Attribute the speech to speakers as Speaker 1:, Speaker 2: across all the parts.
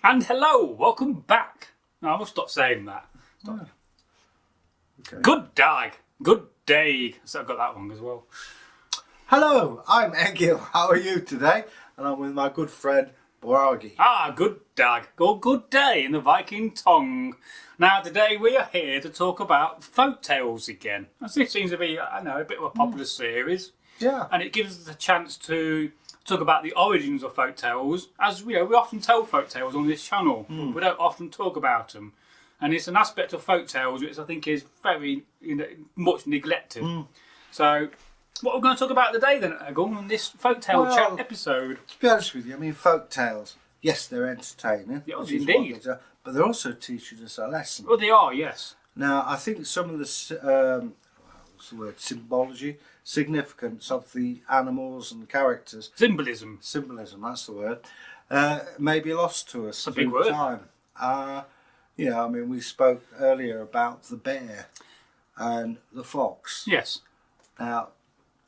Speaker 1: And hello, welcome back. No, I must stop saying that. Stop.
Speaker 2: Okay.
Speaker 1: Good day. So I've got that one as well.
Speaker 2: Hello, I'm Egil. How are you today? And I'm with my good friend Bragi.
Speaker 1: Good dag. Or good day in the Viking tongue. Now today we are here to talk about Folktales again. This seems to be, a bit of a popular series.
Speaker 2: Yeah.
Speaker 1: And it gives us a chance to talk about the origins of Folktales. As we often tell Folktales on this channel, but we don't often talk about them. And it's an aspect of Folktales which I think is very much neglected. So, what we're going to talk about today then, Egil, in this Folktale chat episode?
Speaker 2: To be honest with you, Folktales, yes, they're entertaining.
Speaker 1: Yes, indeed.
Speaker 2: But they're also teaching us a lesson.
Speaker 1: Well, they are, yes.
Speaker 2: Now, I think some of the symbology, significance of the animals and characters.
Speaker 1: Symbolism,
Speaker 2: that's the word. May be lost to us.
Speaker 1: It's a big word.
Speaker 2: Time. We spoke earlier about the bear and the fox.
Speaker 1: Yes.
Speaker 2: Now,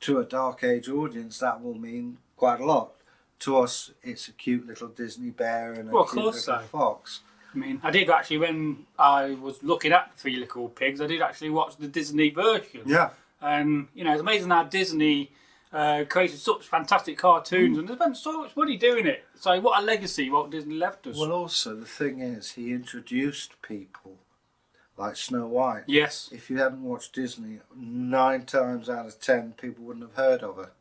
Speaker 2: to a Dark Age audience, that will mean quite a lot. To us, it's a cute little Disney bear and a cute little fox.
Speaker 1: I did actually, when I was looking at Three Little Pigs, I did actually watch the Disney version.
Speaker 2: Yeah.
Speaker 1: And, it's amazing how Disney created such fantastic cartoons and they spent so much money doing it. So what a legacy Walt Disney left us.
Speaker 2: Well, also, the thing is, he introduced people like Snow White.
Speaker 1: Yes.
Speaker 2: If you hadn't watched Disney, 9 times out of 10, people wouldn't have heard of her.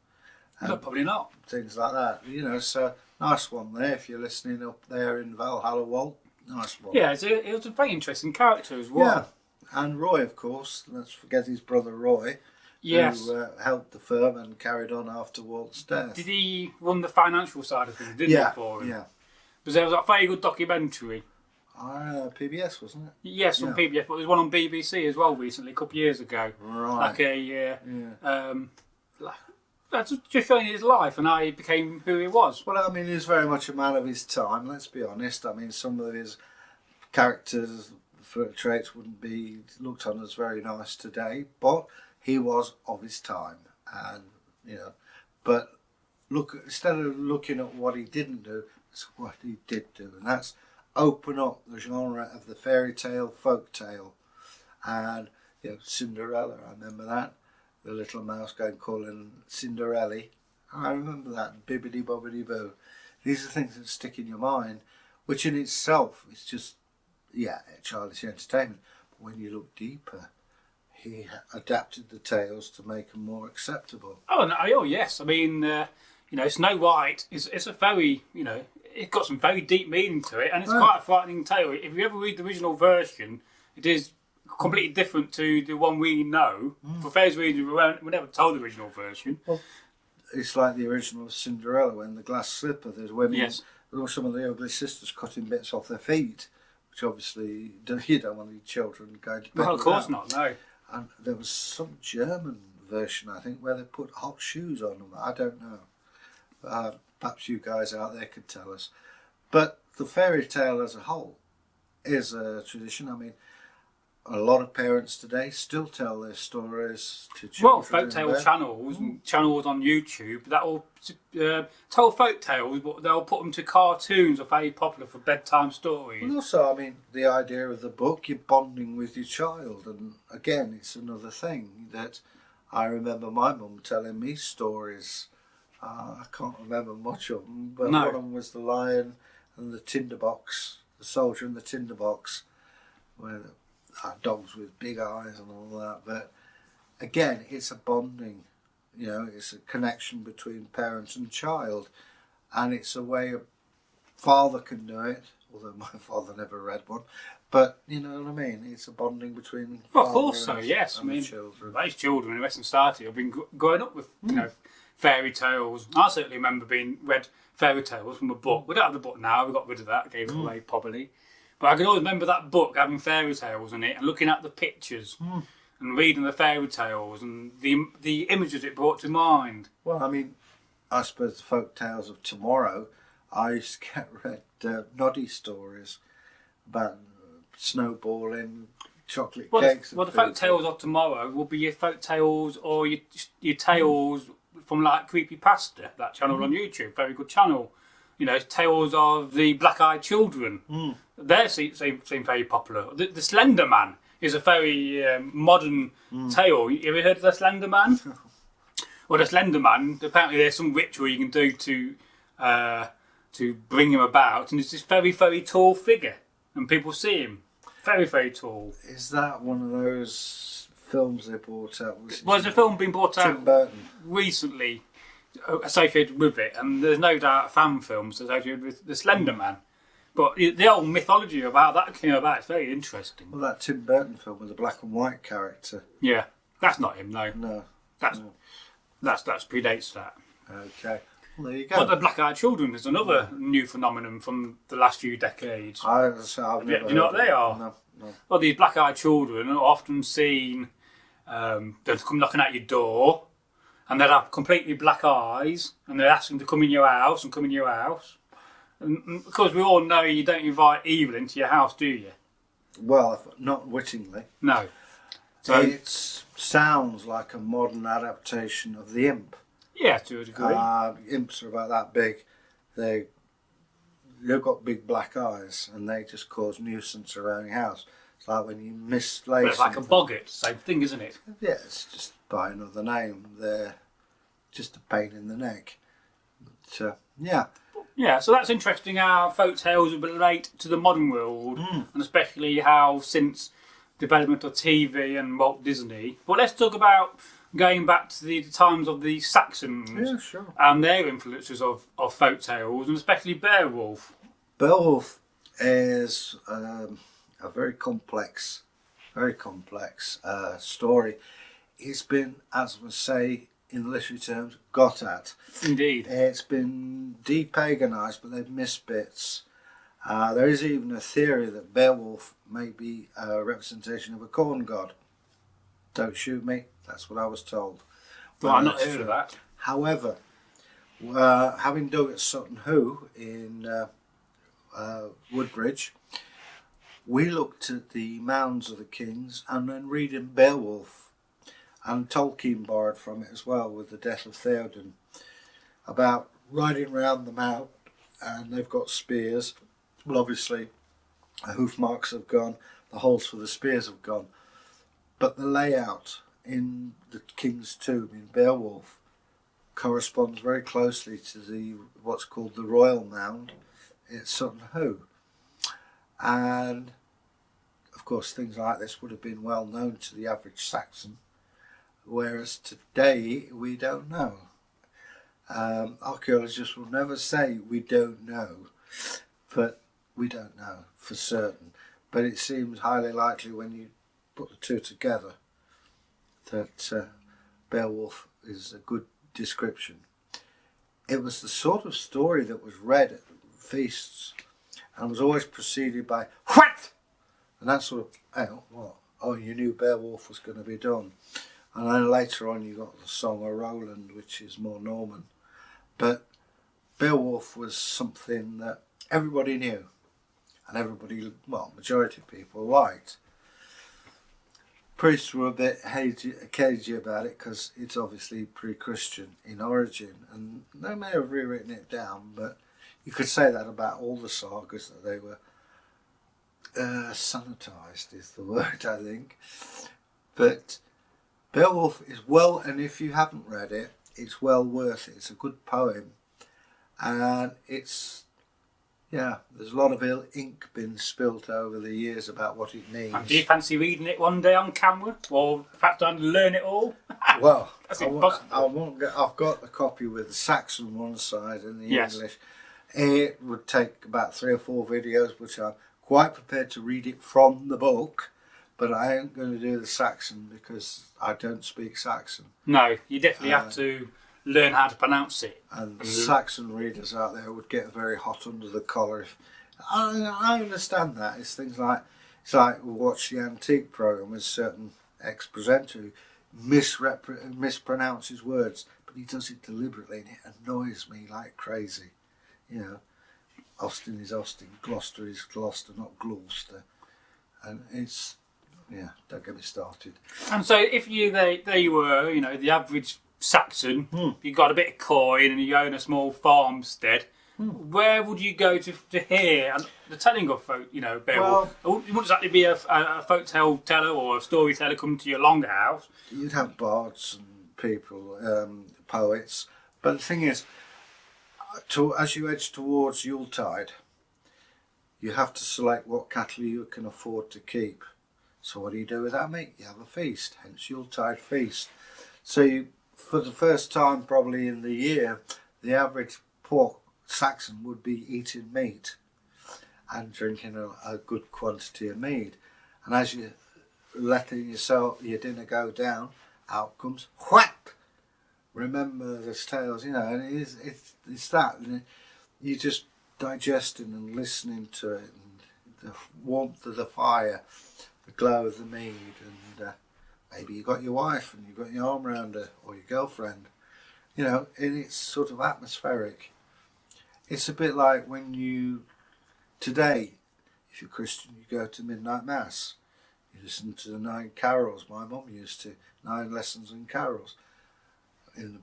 Speaker 1: No, probably not.
Speaker 2: Things like that. So nice one there if you're listening up there in Valhalla, Walt. Nice one.
Speaker 1: Yeah, it was a very interesting character as well.
Speaker 2: Yeah. And Roy, of course. Let's forget his brother Roy.
Speaker 1: Yes.
Speaker 2: Who helped the firm and carried on after Walt's death.
Speaker 1: Did he run the financial side of things, didn't he, for him?
Speaker 2: Yeah.
Speaker 1: Because there was a very good documentary.
Speaker 2: PBS, wasn't it?
Speaker 1: Yes, on PBS, but there's one on BBC as well recently, a couple of years ago.
Speaker 2: Right.
Speaker 1: That's just showing his life and how he became who he was.
Speaker 2: Well, he was very much a man of his time, let's be honest. Some of his characters, traits wouldn't be looked on as very nice today, but he was of his time. And, but instead of looking at what he didn't do, it's what he did do. And that's open up the genre of the fairy tale, folk tale. And, Cinderella, I remember that. The little mouse going calling Cinderella. I remember that. Bibbidi bobbidi boo. These are things that stick in your mind, which in itself is just, childish entertainment. But when you look deeper, he adapted the tales to make them more acceptable.
Speaker 1: Oh yes. Snow White it's a very, it got some very deep meaning to it, and it's quite a frightening tale. If you ever read the original version, it is completely different to the one we know. For various reasons, we never told the original version.
Speaker 2: Well, it's like the original Cinderella when the glass slipper. There's women.
Speaker 1: Yes.
Speaker 2: There were some of the ugly sisters cutting bits off their feet, which obviously you don't want your children going to bed.
Speaker 1: Well, of course not. No.
Speaker 2: And there was some German version, I think, where they put hot shoes on them. I don't know. Perhaps you guys out there could tell us. But the fairy tale as a whole is a tradition. A lot of parents today still tell their stories to children.
Speaker 1: Well, folktale channels and channels on YouTube that will tell folk tales, but they'll put them to cartoons are very popular for bedtime stories.
Speaker 2: And also, the idea of the book, you're bonding with your child. And again, it's another thing that I remember my mum telling me stories. I can't remember much of them, but one of them was the lion and the tinderbox, the soldier and the tinderbox, where dogs with big eyes and all that. But again, it's a bonding, it's a connection between parent and child, and it's a way a father can do it, although my father never read one, but you know what I mean, it's a bonding between
Speaker 1: of course so, yes.
Speaker 2: Children.
Speaker 1: Most children in Western society have been growing up with fairy tales. I certainly remember being read fairy tales from a book. We don't have the book now, we got rid of that, gave it away probably. But I can always remember that book having fairy tales in it and looking at the pictures and reading the fairy tales and the images it brought to mind.
Speaker 2: Well, I suppose the folk tales of tomorrow, I used to get read noddy stories about snowballing, chocolate cakes.
Speaker 1: The folk tales of tomorrow will be your folk tales or your tales from like Creepypasta, that channel on YouTube, very good channel. tales of the black-eyed children. They seem very popular. The Slender Man is a very modern tale. You ever heard of the Slender Man? Well, the Slender Man, apparently there's some ritual you can do to bring him about, and it's this very, very tall figure, and people see him. Very, very tall.
Speaker 2: Is that one of those films they brought out?
Speaker 1: Well, there's a film being brought out
Speaker 2: Tim Burton
Speaker 1: recently associated with it, and there's no doubt fan films associated with the Slender Man. But the old mythology about that came about. It's very interesting.
Speaker 2: Well, that Tim Burton film with the black and white character.
Speaker 1: Yeah, that's not him, no.
Speaker 2: No.
Speaker 1: That's predates that.
Speaker 2: Okay. Well, there you go.
Speaker 1: But the black-eyed children is another new phenomenon from the last few decades.
Speaker 2: I've never
Speaker 1: Do you know what they are?
Speaker 2: No.
Speaker 1: Well, these black-eyed children are often seen. They'll come knocking at your door, and they'll have completely black eyes, and they're asking to come in your house and come in your house. And because we all know you don't invite evil into your house, do you?
Speaker 2: Well, not wittingly.
Speaker 1: No. So
Speaker 2: It sounds like a modern adaptation of the imp.
Speaker 1: yeah, to a degree.
Speaker 2: Imps are about that big. They've got big black eyes, and they just cause nuisance around your house. It's like when you misplace.
Speaker 1: But it's like a boggart, same thing, isn't it?
Speaker 2: Yeah, it's just by another name. They're just a pain in the neck. But, yeah.
Speaker 1: Yeah, so that's interesting how folk tales relate to the modern world, and especially how since development of TV and Walt Disney. But let's talk about going back to the times of the Saxons
Speaker 2: Yeah, sure.
Speaker 1: and their influences of folk tales, and especially Beowulf.
Speaker 2: Beowulf is a very complex story. It's been, as we say in literary terms, got at.
Speaker 1: Indeed.
Speaker 2: It's been de-paganised, but they've missed bits. There is even a theory that Beowulf may be a representation of a corn god. Don't shoot me, that's what I was told.
Speaker 1: Well, I've not heard of that.
Speaker 2: However, having dug at Sutton Hoo in Woodbridge, we looked at the mounds of the kings and then reading Beowulf, and Tolkien borrowed from it as well with the death of Theoden, about riding round the mount, and they've got spears. Well, obviously, the hoof marks have gone, the holes for the spears have gone, but the layout in the king's tomb in Beowulf corresponds very closely to what's called the Royal Mound at Sutton Hoo. And of course things like this would have been well known to the average Saxon, whereas today we don't know. Archaeologists will never say we don't know, but we don't know for certain. But it seems highly likely when you put the two together that Beowulf is a good description. It was the sort of story that was read at feasts and was always preceded by "What?" and that sort of, oh, you knew Beowulf was going to be done. And then later on you got the Song of Roland, which is more Norman. But Beowulf was something that everybody knew, and everybody, well, majority of people liked. Priests were a bit cagey about it because it's obviously pre-Christian in origin, and they may have rewritten it down, but you could say that about all the sagas, that they were sanitized is the word, I think. But Beowulf is well, and if you haven't read it, it's well worth it. It's a good poem, and it's, there's a lot of ill ink been spilt over the years about what it means.
Speaker 1: And do you fancy reading it one day on camera, or perhaps trying to learn it all?
Speaker 2: Well,
Speaker 1: That's impossible.
Speaker 2: I've got a copy with the Saxon on one side and the
Speaker 1: Yes.
Speaker 2: English. It would take about 3 or 4 videos, which I'm quite prepared to read it from the book, but I ain't going to do the Saxon because I don't speak Saxon.
Speaker 1: No, you definitely have to learn how to pronounce it.
Speaker 2: And Saxon readers out there would get very hot under the collar. I understand that. It's things like, it's like we watch the Antique programme with a certain ex-presenter who mispronounces words, but he does it deliberately, and it annoys me like crazy. You know, Austin is Austin, Gloucester is Gloucester, not Gloucester. And it's, don't get me started.
Speaker 1: And so if there you were, the average Saxon, you got a bit of coin and you own a small farmstead, where would you go to hear the telling of folk, Beowulf? It wouldn't exactly be a folktale teller or a storyteller come to your longhouse.
Speaker 2: You'd have bards and people, poets. But the thing is, as you edge towards Yuletide, you have to select what cattle you can afford to keep. So what do you do with that meat? You have a feast, hence Yuletide feast. So for the first time probably in the year, the average poor Saxon would be eating meat and drinking a good quantity of mead. And as you're letting your dinner go down, out comes whack. Remember the tales, and it's that. And you just digesting and listening to it, and the warmth of the fire, the glow of the mead, and maybe you got your wife and you got your arm around her or your girlfriend, and it's sort of atmospheric. It's a bit like when today, if you're Christian, you go to midnight mass, you listen to the 9 carols. My mum used to 9 lessons and carols. In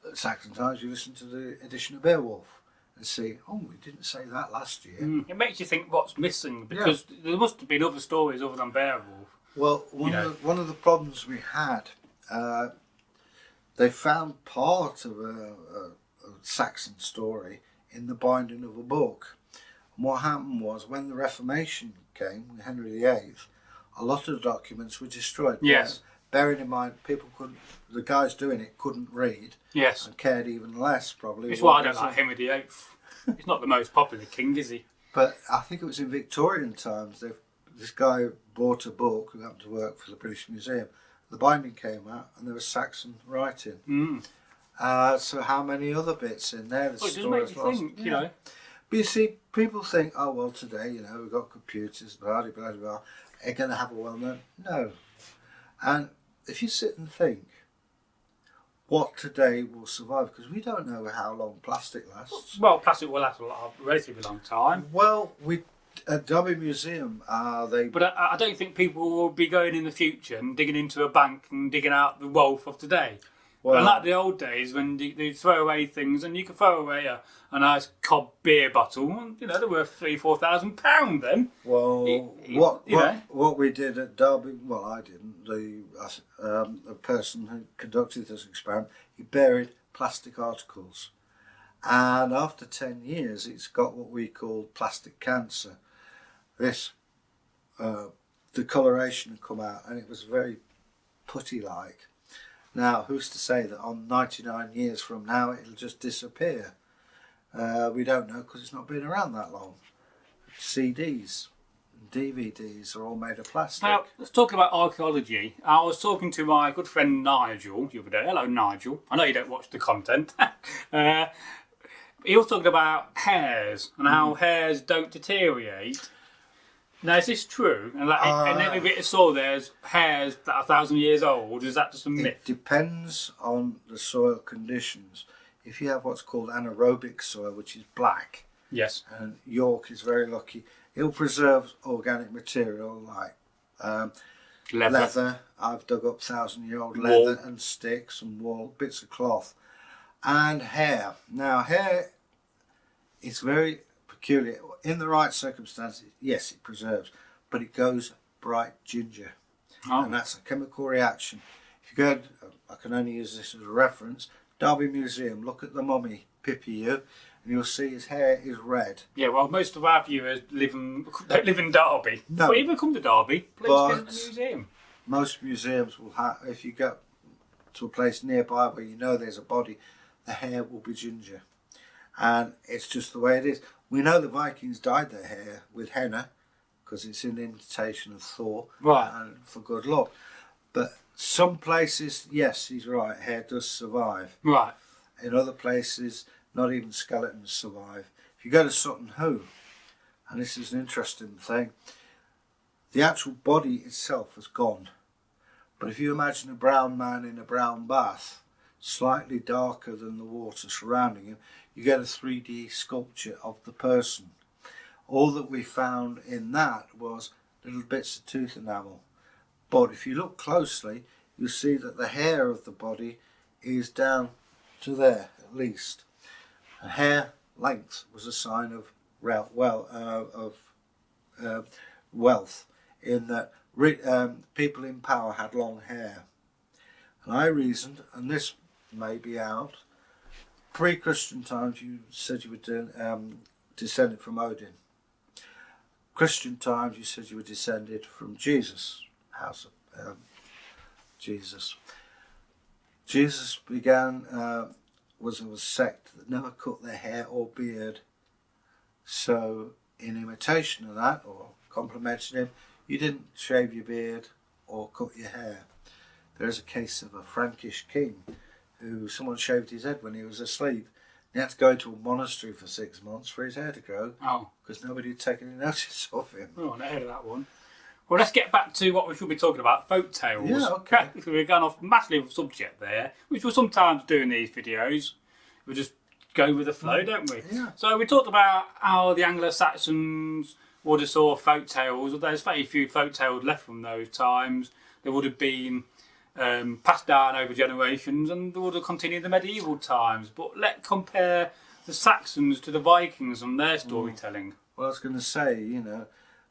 Speaker 2: the Saxon times, you listen to the edition of Beowulf and see, we didn't say that last year.
Speaker 1: It makes you think what's missing, because there must have been other stories other than Beowulf.
Speaker 2: Well, one of the problems we had, they found part of a Saxon story in the binding of a book. And what happened was, when the Reformation came with Henry VIII, a lot of the documents were destroyed.
Speaker 1: Yes.
Speaker 2: Bearing in mind, the guys doing it couldn't read.
Speaker 1: Yes.
Speaker 2: And cared even less, probably.
Speaker 1: It's why I don't like Henry VIII. He's not the most popular king, is he?
Speaker 2: But I think it was in Victorian times, this guy bought a book who happened to work for the British Museum. The binding came out and there was Saxon writing. So how many other bits in there?
Speaker 1: It does make you think,
Speaker 2: But you see, people think, today, we've got computers, blah, blah, blah, blah. Are going to have a well-known? No. And if you sit and think, what today will survive? Because we don't know how long plastic lasts.
Speaker 1: Well, plastic will last a relatively long time.
Speaker 2: Well, at Derby Museum, they...
Speaker 1: But I don't think people will be going in the future and digging into a bank and digging out the wealth of today. Well, like the old days when they throw away things, and you could throw away a nice cob beer bottle, and they're worth £3,000-4,000 then.
Speaker 2: Well, what we did at Derby, well, I didn't. The person who conducted this experiment, he buried plastic articles, and after 10 years, it's got what we call plastic cancer. The coloration had come out, and it was very putty-like. Now, who's to say that on 99 years from now it'll just disappear? We don't know, because it's not been around that long. CDs, DVDs are all made of plastic.
Speaker 1: Now, let's talk about archaeology. I was talking to my good friend Nigel the other day. Hello, Nigel. I know you don't watch the content. He was talking about hairs and how hairs don't deteriorate. Now, is this true? And every bit of soil there's hairs that are 1,000 years old. Is that just a myth?
Speaker 2: It depends on the soil conditions. If you have what's called anaerobic soil, which is black,
Speaker 1: yes,
Speaker 2: and York is very lucky, it'll preserve organic material like leather. I've dug up 1,000-year-old leather and sticks and wool, bits of cloth, and hair. Now, hair is very peculiar. In the right circumstances, yes, it preserves, but it goes bright ginger. And that's a chemical reaction. If you go, I can only use this as a reference, Derby Museum, look at the mummy, Pippi, and you'll see his hair is red.
Speaker 1: Yeah, well, most of our viewers live in Derby.
Speaker 2: No.
Speaker 1: But even come to Derby, please visit the museum.
Speaker 2: Most museums will have, if you go to a place nearby where you know there's a body, the hair will be ginger. And it's just the way it is. We know the Vikings dyed their hair with henna because it's an imitation of Thor,
Speaker 1: right, and
Speaker 2: for good luck. But some places, yes, he's right, hair does survive.
Speaker 1: Right.
Speaker 2: In other places, not even skeletons survive. If you go to Sutton Hoo, and this is an interesting thing, the actual body itself has gone. But if you imagine a brown man in a brown bath, slightly darker than the water surrounding him, you get a 3D sculpture of the person. All that we found in that was little bits of tooth enamel. But if you look closely, you'll see that the hair of the body is down to there, at least. And hair length was a sign of wealth, in that people in power had long hair. And I reasoned, and this may be out, pre-Christian times you said you were descended from Odin. Christian times you said you were descended from Jesus, house of Jesus. Jesus began, was a sect that never cut their hair or beard. So in imitation of that, or complimenting him, you didn't shave your beard or cut your hair. There is a case of a Frankish king who someone shaved his head when he was asleep. He had to go to a monastery for 6 months for his hair to grow. Oh. Because nobody had taken any notice of him.
Speaker 1: Oh, I heard of that one. Well, let's get back to what we should be talking about, folk tales.
Speaker 2: Yeah, okay.
Speaker 1: We're going off massively of subject there, which we sometimes do in these videos. We just go with the flow, don't we?
Speaker 2: Yeah.
Speaker 1: So we talked about how the Anglo Saxons would have saw folk tales. There's very few folk tales left from those times. They would have been passed down over generations, and they would have continued the medieval times. But let's compare the Saxons to the Vikings and their storytelling.
Speaker 2: Well, I was going to say,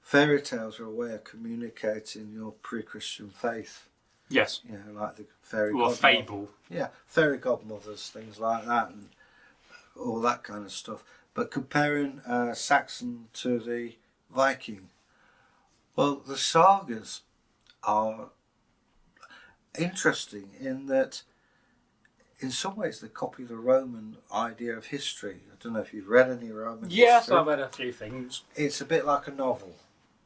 Speaker 2: fairy tales are a way of communicating your pre-Christian faith.
Speaker 1: Yes.
Speaker 2: Like the fairy
Speaker 1: godmother. Fable.
Speaker 2: Yeah, fairy godmothers, things like that, and all that kind of stuff. But comparing Saxon to the Viking, well, the sagas are interesting in that in some ways they copy the Roman idea of history. I don't know if you've read any Roman history.
Speaker 1: Yes, I've read a few things.
Speaker 2: It's a bit like a novel,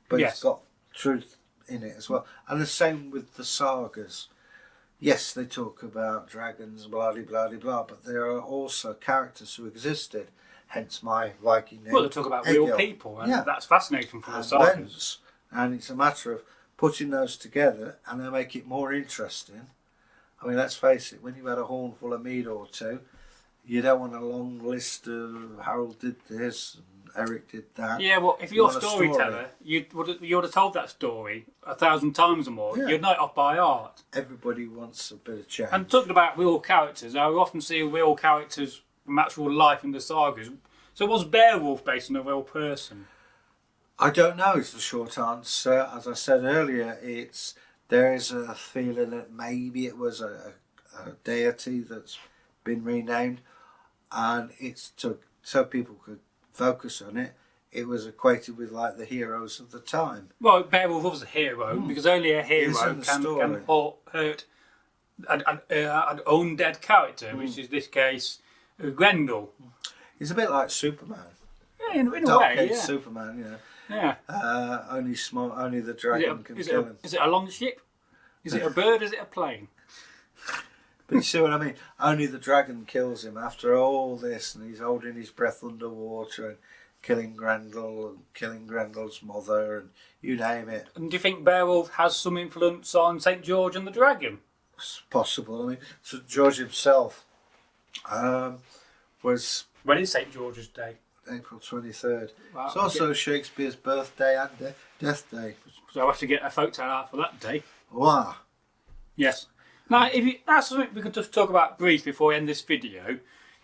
Speaker 2: but It's got truth in it as well. And the same with the sagas. Yes, they talk about dragons, blah, blah, blah, blah, but there are also characters who existed, hence my Viking name.
Speaker 1: Well, they talk about
Speaker 2: Egil.
Speaker 1: real people, and that's fascinating for the sagas.
Speaker 2: And it's a matter of putting those together, and they make it more interesting. I mean, let's face it, when you've had a horn full of mead or two, you don't want a long list of Harold did this and Eric did that.
Speaker 1: Yeah, well, if you're a storyteller, you would have told that story 1,000 times or more. Yeah. You'd know it off by heart.
Speaker 2: Everybody wants a bit of change.
Speaker 1: And talking about real characters, I often see real characters from actual life in the sagas. So was Beowulf based on a real person?
Speaker 2: I don't know is the short answer. As I said earlier, there is a feeling that maybe it was a deity that's been renamed, and it's so people could focus on it. It was equated with like the heroes of the time.
Speaker 1: Well, Beowulf was a hero because only a hero can hurt an undead character, which is this case Grendel.
Speaker 2: He's a bit like Superman.
Speaker 1: Yeah, in a way, yeah.
Speaker 2: Superman, yeah.
Speaker 1: Yeah.
Speaker 2: Only the dragon can kill him.
Speaker 1: Is it a long ship? Is it a bird? Is it a plane?
Speaker 2: But you see what I mean? Only the dragon kills him after all this, and he's holding his breath underwater and killing Grendel and killing Grendel's mother, and you name it.
Speaker 1: And do you think Beowulf has some influence on St. George and the Dragon?
Speaker 2: It's possible. I mean, St. George himself was...
Speaker 1: When is St. George's Day?
Speaker 2: April 23rd. Wow, it's also Shakespeare's birthday and death day.
Speaker 1: So I have to get a folktale out for that day.
Speaker 2: Wow.
Speaker 1: Yes. Now, that's something we could just talk about briefly before we end this video.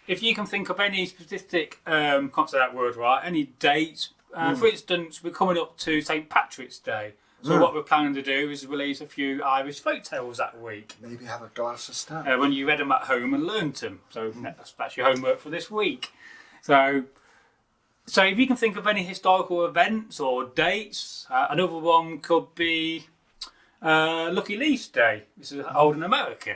Speaker 1: If you can think of any specific, can't say that word right, any dates. For instance, we're coming up to St. Patrick's Day. So what we're planning to do is release a few Irish folktales that week.
Speaker 2: Maybe have a glass of stout.
Speaker 1: When you read them at home and learnt them. So that's your homework for this week. So if you can think of any historical events or dates, another one could be Lucky Leaf's Day. This is old in America.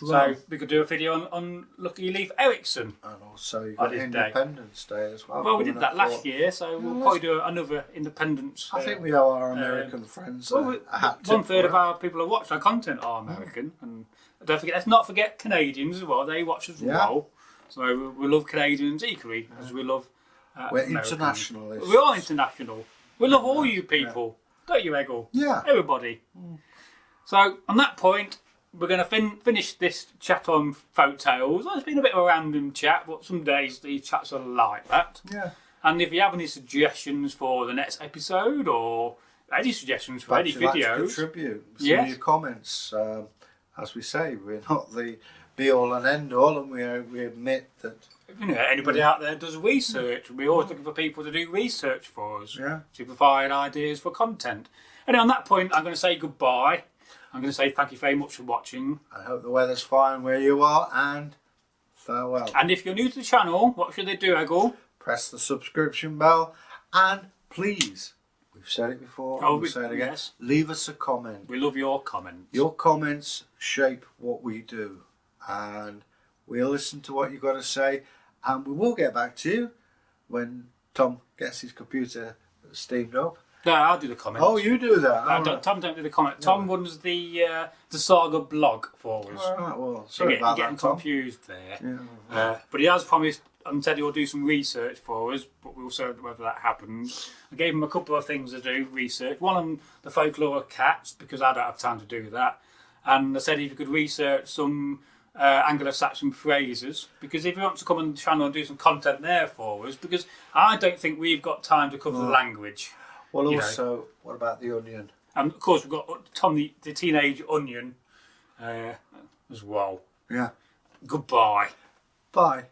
Speaker 1: Right. So we could do a video on Lucky Leaf Erikson.
Speaker 2: And also you've got Independence Day as well.
Speaker 1: Well, we did that last year, so we'll probably do another Independence.
Speaker 2: I think we owe our American friends
Speaker 1: one third of our people who watch our content are American. And don't forget, let's not forget Canadians as well. They watch as well. So we love Canadians equally as we love
Speaker 2: We're
Speaker 1: Americans.
Speaker 2: internationalists.
Speaker 1: We are international. We love all you people. Don't you, Egil?
Speaker 2: Yeah.
Speaker 1: Everybody. So, on that point, we're going to finish this chat on folktales. Well, it's been a bit of a random chat, but some days these chats are like that.
Speaker 2: Yeah.
Speaker 1: And if you have any suggestions for the next episode or any suggestions for any videos,
Speaker 2: like to contribute some of your comments. As we say, we're not the be all and end all, and we admit that.
Speaker 1: You know, anybody out there does research. We're always looking for people to do research for us,
Speaker 2: Yeah.
Speaker 1: to provide ideas for content. And on that point, I'm going to say goodbye. I'm going to say thank you very much for watching.
Speaker 2: I hope the weather's fine where you are, and farewell.
Speaker 1: And if you're new to the channel, what should they do, Egil?
Speaker 2: Press the subscription bell, and please, we've said it before, we'll say it again,
Speaker 1: yes.
Speaker 2: Leave us a comment.
Speaker 1: We love your comments.
Speaker 2: Your comments shape what we do, and we'll listen to what you've got to say, and we will get back to you when Tom gets his computer steamed up.
Speaker 1: No, I'll do the comments.
Speaker 2: Oh, you do that?
Speaker 1: Tom don't do the comment. Tom runs the Saga blog for us.
Speaker 2: All right, well, sorry about
Speaker 1: You're getting
Speaker 2: that, Tom.
Speaker 1: confused there.
Speaker 2: Yeah.
Speaker 1: But he has promised and said he'll do some research for us, but we'll see whether that happens. I gave him a couple of things to do, research. One on the folklore of cats, because I don't have time to do that. And I said if you could research some Anglo Saxon phrases, because if you want to come on the channel and do some content there for us, because I don't think we've got time to cover the language.
Speaker 2: Well, also, what about the onion?
Speaker 1: And of course, we've got Tom the Teenage Onion as well.
Speaker 2: Yeah.
Speaker 1: Goodbye.
Speaker 2: Bye.